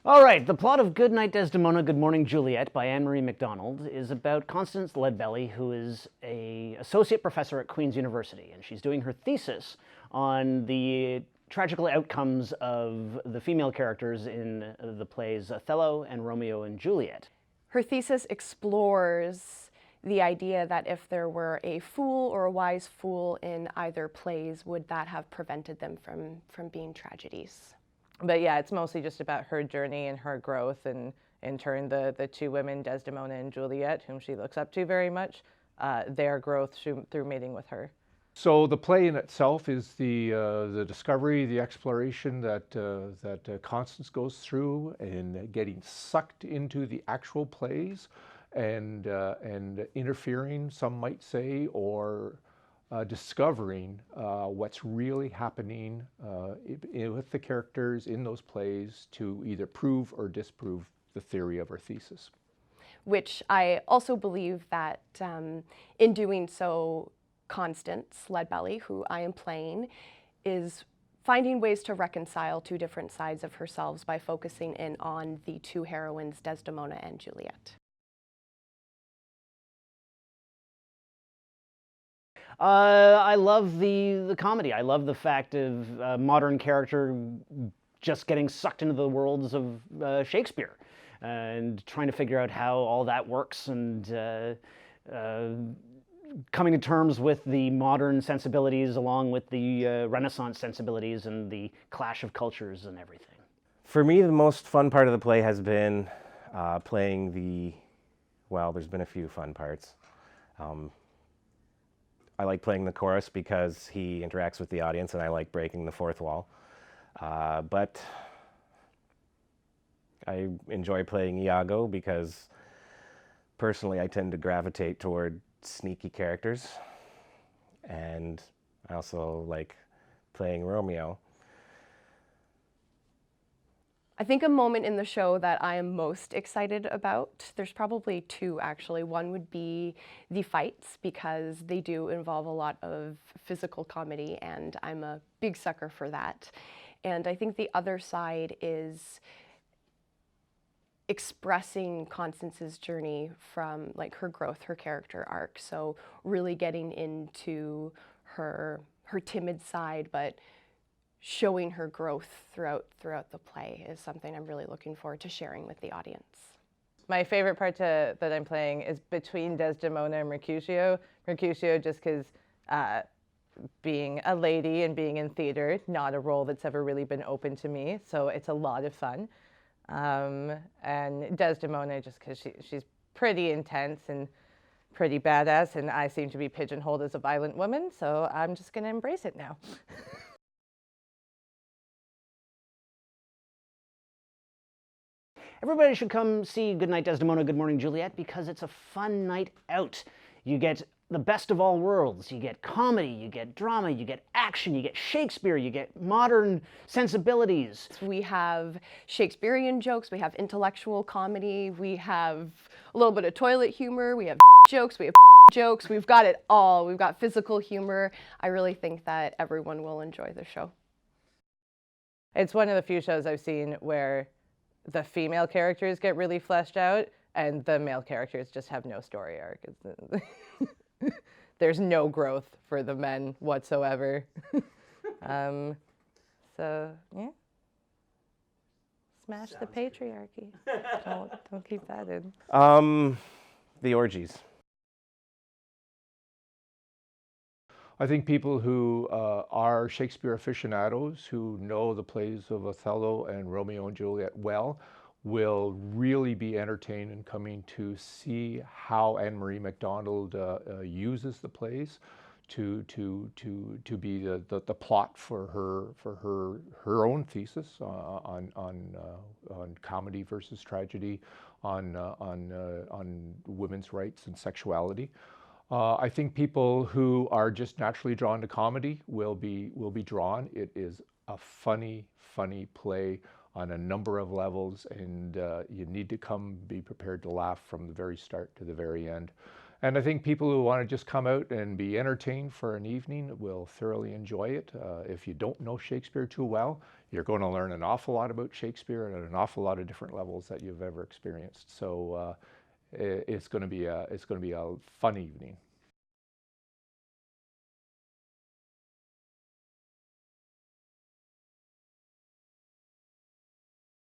All right, the plot of Goodnight, Desdemona, Good Morning, Juliet by Ann-Marie MacDonald is about Constance Ledbelly, who is an associate professor at Queen's University, and she's doing her thesis on the tragical outcomes of the female characters in the plays Othello and Romeo and Juliet. Her thesis explores the idea that if there were a fool or a wise fool in either plays, would that have prevented them from being tragedies? But yeah, it's mostly just about her journey and her growth, and in turn the two women, Desdemona and Juliet, whom she looks up to very much, their growth through mating with her. So the play in itself is the discovery, the exploration that Constance goes through in getting sucked into the actual plays and interfering, some might say, or discovering what's really happening with the characters in those plays to either prove or disprove the theory of her thesis. Which I also believe that in doing so, Constance Ledbelly, who I am playing, is finding ways to reconcile two different sides of herself by focusing in on the two heroines, Desdemona and Juliet. I love the comedy. I love the fact of a modern character just getting sucked into the worlds of Shakespeare and trying to figure out how all that works and coming to terms with the modern sensibilities along with the Renaissance sensibilities and the clash of cultures and everything. For me, the most fun part of the play has been playing well, there's been a few fun parts. I like playing the chorus because he interacts with the audience, and I like breaking the fourth wall. But I enjoy playing Iago because personally I tend to gravitate toward sneaky characters, and I also like playing Romeo. I think a moment in the show that I am most excited about, there's probably two actually. One would be the fights, because they do involve a lot of physical comedy, and I'm a big sucker for that. And I think the other side is expressing Constance's journey from like her growth, her character arc. So really getting into her timid side, but showing her growth throughout the play is something I'm really looking forward to sharing with the audience. My favorite part that I'm playing is between Desdemona and Mercutio. Mercutio just because being a lady and being in theater, not a role that's ever really been open to me, so it's a lot of fun. And Desdemona just because she's pretty intense and pretty badass, and I seem to be pigeonholed as a violent woman, so I'm just going to embrace it now. Everybody should come see Goodnight, Desdemona, Good Morning, Juliet, because it's a fun night out. You get the best of all worlds. You get comedy, you get drama, you get action, you get Shakespeare, you get modern sensibilities. We have Shakespearean jokes, we have intellectual comedy, we have a little bit of toilet humor, we have jokes, we have jokes, we've got it all. We've got physical humor. I really think that everyone will enjoy the show. It's one of the few shows I've seen where the female characters get really fleshed out and the male characters just have no story arc. There's no growth for the men whatsoever. So yeah, smash the patriarchy. Don't keep that in. The orgies. I think people who are Shakespeare aficionados, who know the plays of Othello and Romeo and Juliet well, will really be entertained in coming to see how Ann-Marie MacDonald uses the plays to be the plot for her own thesis on comedy versus tragedy, on women's rights and sexuality. I think people who are just naturally drawn to comedy will be drawn. It is a funny play on a number of levels, and you need to come be prepared to laugh from the very start to the very end. And I think people who want to just come out and be entertained for an evening will thoroughly enjoy it. If you don't know Shakespeare too well, you're going to learn an awful lot about Shakespeare at an awful lot of different levels that you've ever experienced. So it's going to be a fun evening.